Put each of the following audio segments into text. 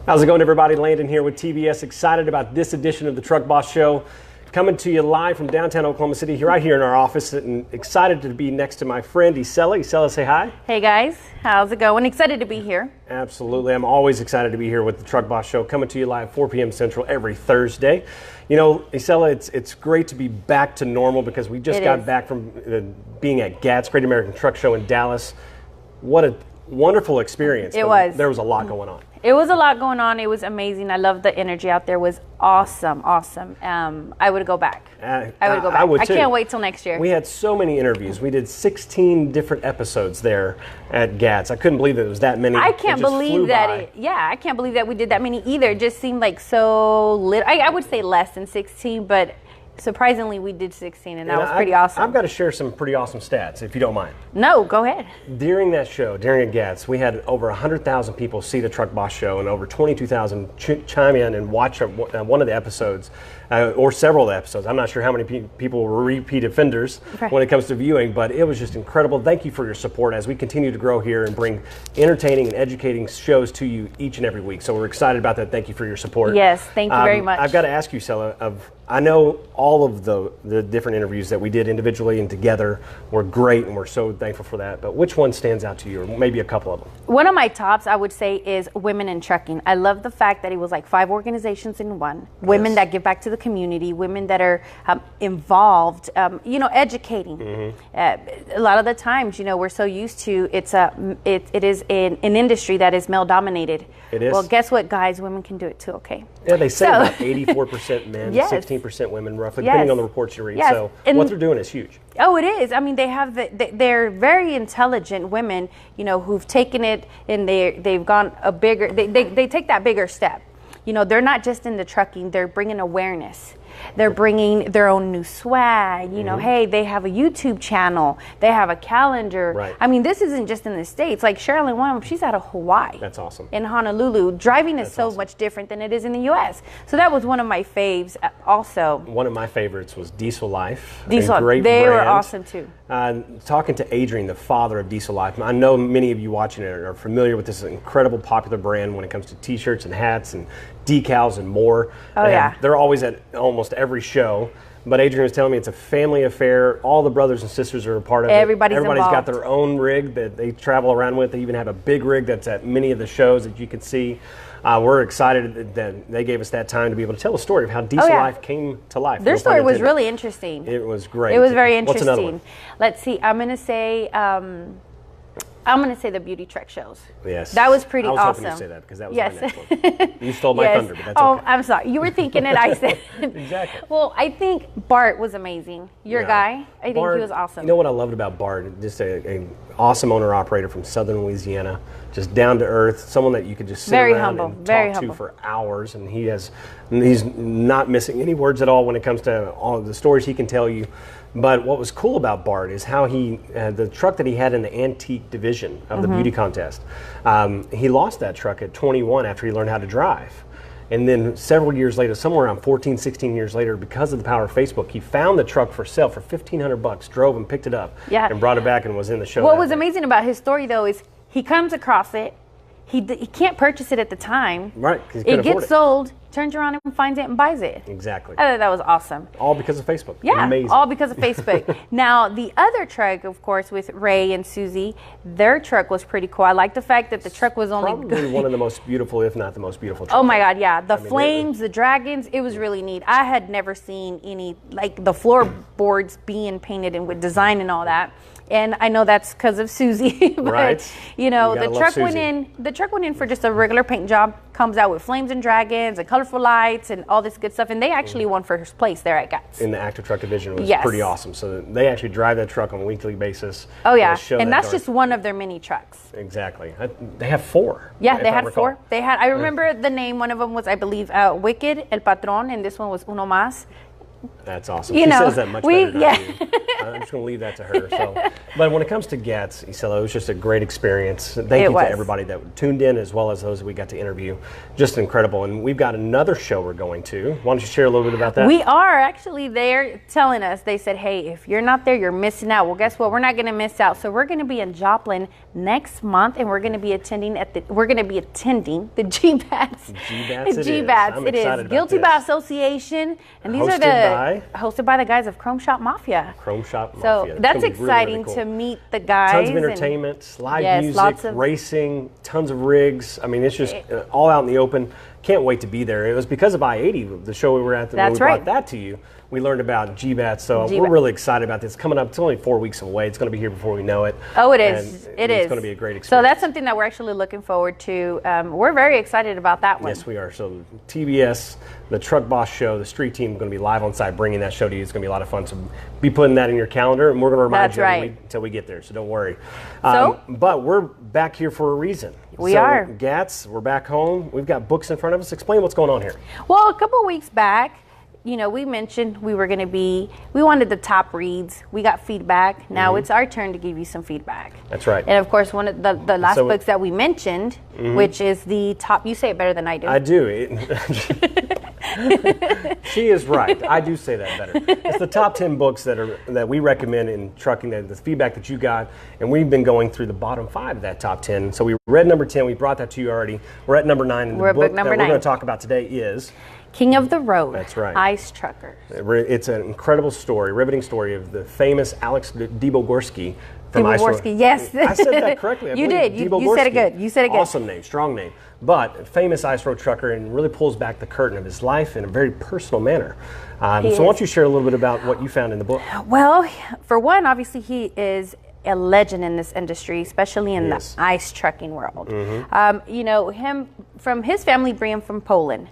How's it going, everybody? Landon here with TBS. Excited about this edition of the Truck Boss Show. Coming to you live from downtown Oklahoma City, right here in our office, and excited to be next to my friend Isela. Isela, say hi. Hey guys, how's it going? Excited to be here. Absolutely. I'm always excited to be here with the Truck Boss Show, coming to you live 4 p.m. Central every Thursday. You know, Isela, it's great to be back to normal because we just got back from being at GATS, Great American Truck Show in Dallas. What a wonderful experience. It was. There was a lot going on. It was a lot going on. It was amazing. I love the energy out there. It was awesome. I would go back. I would go back. I would too. I can't wait till next year. We had so many interviews. We did 16 different episodes there at GATS. I couldn't believe that it was that many. I can't believe that. I can't believe that we did that many either. It just seemed like so little. I would say less than 16, but surprisingly, we did 16, and that was pretty awesome. I've got to share some pretty awesome stats, if you don't mind. No, go ahead. During that show, during GATS, we had over 100,000 people see the Truck Boss Show, and over 22,000 chime in and watch one of the episodes, or several of the episodes. I'm not sure how many people were repeat offenders when it comes to viewing, but it was just incredible. Thank you for your support as we continue to grow here and bring entertaining and educating shows to you each and every week. So we're excited about that. Thank you for your support. Yes, thank you very much. I've got to ask you, Isela, I know all of the different interviews that we did individually and together were great, and we're so thankful for that. But which one stands out to you, or maybe a couple of them? One of my tops, I would say, is Women in Trucking. I love the fact that it was like 5 organizations in one. Women that give back to the community, women that are involved, educating. A lot of the times, we're so used to it is an industry that is male dominated. It is. Well, guess what, guys? Women can do it too. Okay. Yeah, they say about 84% men, 16% women, roughly, depending on the reports you read. Yes. So what they're doing is huge. Oh, it is. I mean, they have they're very intelligent women, who've taken it and they've gone a bigger. They take that bigger step. They're not just into trucking. They're bringing awareness. They're bringing their own new swag. Hey, they have a YouTube channel. They have a calendar. Right. I mean, this isn't just in the States. Like Sherilyn, one of them, she's out of Hawaii. That's awesome. In Honolulu. Driving is so much different than it is in the U.S. So that was one of my faves also. One of my favorites was Diesel Life. Diesel Life. They were awesome too. Talking to Adrian, the father of Diesel Life, I know many of you watching it are familiar with this incredible popular brand when it comes to t-shirts and hats and decals and more. They're always at almost every show. But Adrian was telling me it's a family affair. All the brothers and sisters are a part of it. Everybody's got their own rig that they travel around with. They even have a big rig that's at many of the shows that you can see. We're excited that they gave us that time to be able to tell a story of how Diesel Life came to life. Their story was really interesting. It was great. It was very interesting. What's another one? Let's see. I'm going to say the beauty truck shows. Yes. That was pretty awesome. I was hoping to say that because that was my next one. You stole my thunder, but that's okay. Oh, I'm sorry. You were thinking it, I said. Exactly. Well, I think Bart was amazing. Your guy, I think Bart, he was awesome. You know what I loved about Bart? Just an awesome owner-operator from Southern Louisiana, just down to earth, someone that you could just sit around and talk to for hours. And he's not missing any words at all when it comes to all of the stories he can tell you. But what was cool about Bart is how the truck that he had in the antique division of the beauty contest, he lost that truck at 21 after he learned how to drive. And then several years later, somewhere around 14, 16 years later, because of the power of Facebook, he found the truck for sale for $1,500, drove and picked it up, and brought it back and was in the show. What was amazing about his story, though, is he comes across it. He can't purchase it at the time. Right. It gets sold, turns around and finds it and buys it. Exactly. I thought that was awesome. All because of Facebook. Yeah, amazing. All because of Facebook. Now, the other truck, of course, with Ray and Susie, their truck was pretty cool. I like the fact that the truck was only probably one of the most beautiful, if not the most beautiful trucks. Oh my God, yeah. The flames, the dragons, it was really neat. I had never seen any, like the floorboards being painted and with design and all that. And I know that's because of Susie. But, right. The truck went in. The truck went in for just a regular paint job. Comes out with flames and dragons and colorful lights and all this good stuff. And they actually won first place there at GATS. In the active truck division was pretty awesome. So they actually drive that truck on a weekly basis. Oh yeah, and that's just one of their many trucks. Exactly. They have 4. Yeah, they had 4. They had. I remember the name. One of them was, I believe, Wicked El Patron, and this one was Uno Más. That's awesome. She says that much better than I do. I'm just going to leave that to her. So, but when it comes to GATS, Isela, it was just a great experience. Thank you to everybody that tuned in, as well as those that we got to interview. Just incredible. And we've got another show we're going to. Why don't you share a little bit about that? We are actually there telling us. They said, hey, if you're not there, you're missing out. Well, guess what? We're not going to miss out. So we're going to be in Joplin next month, and we're going to be attending the GBATS. GBATS it is. Guilty by Association, and these are hosted by the guys of Chrome Shop Mafia. So that's exciting really cool. to meet the guys. Tons of entertainment, live music, racing, tons of rigs. I mean, it's just all out in the open. Can't wait to be there. It was because of I-80, the show we were at, when we brought that to you. We learned about GBATS, so we're really excited about this. It's coming up. It's only 4 weeks away. It's going to be here before we know it. Oh, it is. It is. It's going to be a great experience. So that's something that we're actually looking forward to. We're very excited about that one. Yes, we are. So TBS, the Truck Boss Show, the Street Team, going to be live on site bringing that show to you. It's going to be a lot of fun. So be putting that in your calendar, and we're going to remind you until we get there. So don't worry. But we're back here for a reason. We are. GATS, we're back home. We've got books in front of us. Explain what's going on here. Well, a couple of weeks back, we mentioned we wanted the top reads. We got feedback. Now it's our turn to give you some feedback. That's right. And of course, one of the last books that we mentioned, which is the top, you say it better than I do. I do. She is right. I do say that better. It's the top 10 books that we recommend in trucking, the feedback that you got, and we've been going through the bottom 5 of that top 10. So we read number 10. We brought that to you already. We're at number 9. And we're the book number that 9. we're going to talk about today is King of the Road. That's right. Ice Truckers. It's an incredible story, riveting story of the famous Alex Dibogorski from Ice Road. Yes. I said that correctly. You did. You said it good. You said it good. Awesome name, strong name. But famous ice road trucker, and really pulls back the curtain of his life in a very personal manner. So why don't you share a little bit about what you found in the book? Well, for one, obviously he is a legend in this industry, especially in the ice trucking world. Him from his family bring him from Poland.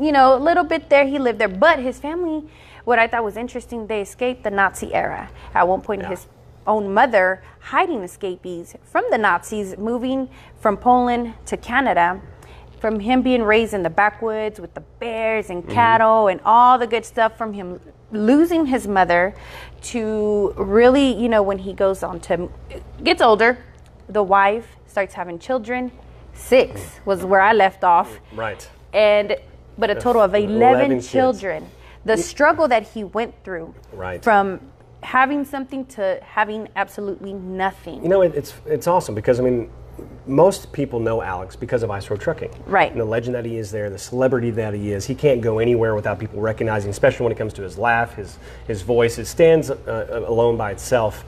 A little bit there, he lived there, but his family, what I thought was interesting, they escaped the Nazi era. At one point, his own mother hiding escapees from the Nazis, moving from Poland to Canada, from him being raised in the backwoods with the bears and cattle and all the good stuff, from him losing his mother to really, when he gets older, the wife starts having children. 6 was where I left off. Right. But a total of 11 children. The struggle that he went through from having something to having absolutely nothing. It's awesome because, most people know Alex because of ice road trucking. Right. And the legend that he is there, the celebrity that he is. He can't go anywhere without people recognizing, especially when it comes to his laugh, his voice. It stands alone by itself.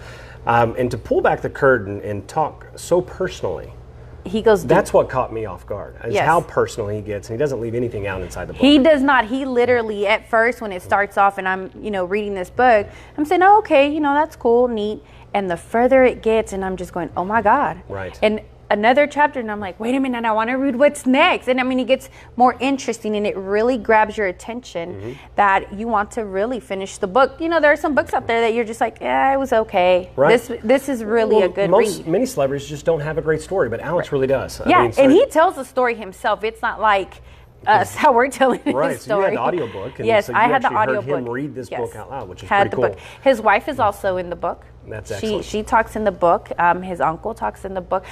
And to pull back the curtain and talk so personally, he goes deep. That's what caught me off guard, is how personal he gets, and he doesn't leave anything out inside the book. He does not. He literally, at first, when it starts off and I'm, reading this book, I'm saying, oh, okay, that's cool, neat. And the further it gets, and I'm just going, oh my God. Right. And another chapter, and I'm like, wait a minute, I want to read what's next. And it gets more interesting, and it really grabs your attention that you want to really finish the book. There are some books out there that you're just like, it was okay. Right. This is really a good read. Many celebrities just don't have a great story, but Alex really does. Yeah, and he tells the story himself. It's not like us, how we're telling his story. Right, so you had the audiobook. And yes, so I had the audiobook. Heard him read this book out loud, which is pretty cool. Book. His wife is also in the book. That's excellent. She talks in the book. His uncle talks in the book.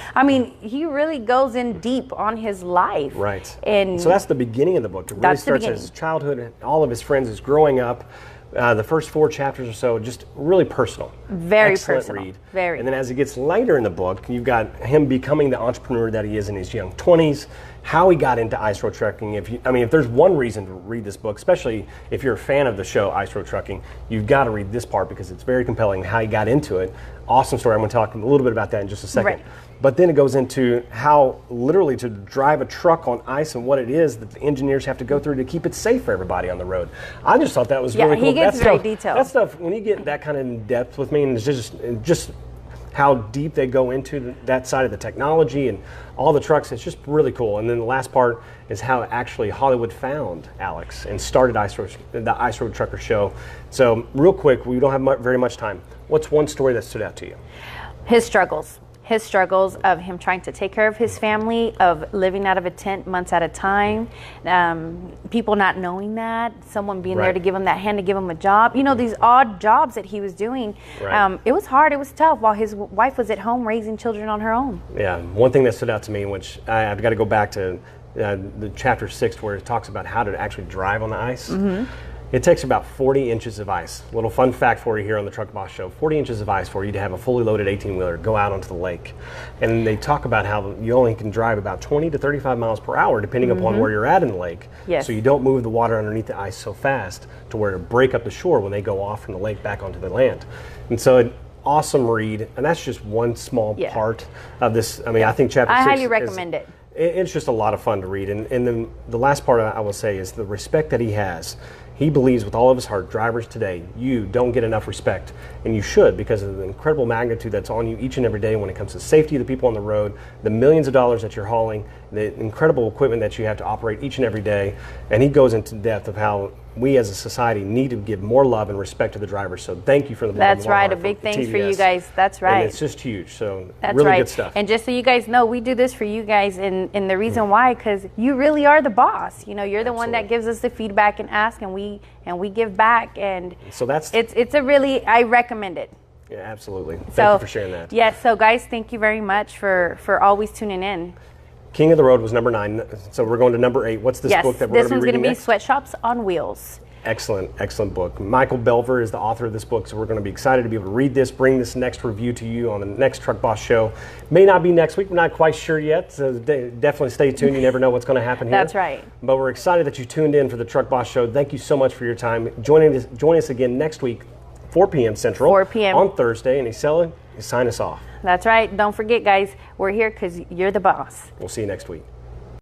He really goes in deep on his life. Right. And so that's the beginning of the book. It really starts his childhood and all of his friends, his growing up. The first 4 chapters or so, just really personal. Very excellent personal. Read. Very. And then as it gets later in the book, you've got him becoming the entrepreneur that he is in his young 20s, how he got into ice road trucking. If there's one reason to read this book, especially if you're a fan of the show Ice Road Trucking, you've got to read this part because it's very compelling how he got into it. Awesome story. I'm going to talk a little bit about that in just a second. Right. But then it goes into how literally to drive a truck on ice and what it is that the engineers have to go through to keep it safe for everybody on the road. I just thought that was really cool. He gets very detailed. That stuff, when you get that kind of in depth with me, and it's just how deep they go into that side of the technology and all the trucks, it's just really cool. And then the last part is how actually Hollywood found Alex and started the Ice Road Trucker Show. So real quick, we don't have very much time. What's one story that stood out to you? His struggles. his struggles of him trying to take care of his family, of living out of a tent months at a time, people not knowing that, someone being there to give him that hand, to give him a job. You know, these odd jobs that he was doing. It was hard, it was tough while his wife was at home raising children on her own. Yeah, one thing that stood out to me, which I've got to go back to the chapter 6 where it talks about how to actually drive on the ice. It takes about 40 inches of ice. Little fun fact for you here on the Truck Boss Show, 40 inches of ice for you to have a fully loaded 18-wheeler go out onto the lake. And they talk about how you only can drive about 20 to 35 miles per hour depending upon where you're at in the lake. So you don't move the water underneath the ice so fast to where it break up the shore when they go off from the lake back onto the land. And so an awesome read, and that's just one small part of this. I mean, I think chapter 6 I highly recommend it. It's just a lot of fun to read. And then the last part I will say is the respect that he has. He believes with all of his heart, drivers today, you don't get enough respect, and you should, because of the incredible magnitude that's on you each and every day when it comes to safety of the people on the road, the millions of dollars that you're hauling, the incredible equipment that you have to operate each and every day. And he goes into depth of how we as a society need to give more love and respect to the drivers. So thank you for the That's right. A big thanks for you guys. That's right. And it's just huge. So that's really good stuff. And just so you guys know, we do this for you guys, and the reason why, because you really are the boss. You know, you're the one that gives us the feedback and ask, and we give back. And so that's it's a really, I recommend it. Yeah, absolutely. Thank you for sharing that. Yes. So guys, thank you very much for always tuning in. King of the Road was number 9, so we're going to number 8. What's this book that we're going to be reading next? This one's going to be Sweatshops on Wheels. Excellent, excellent book. Michael Belver is the author of this book, so we're going to be excited to be able to read this, bring this next review to you on the next Truck Boss Show. May not be next week, we're not quite sure yet, so definitely stay tuned. You never know what's going to happen here. That's right. But we're excited that you tuned in for the Truck Boss Show. Thank you so much for your time. Join us again next week, 4 p.m. Central. 4 p.m. on Thursday, and Isela, sign us off. That's right. Don't forget, guys, we're here because you're the boss. We'll see you next week.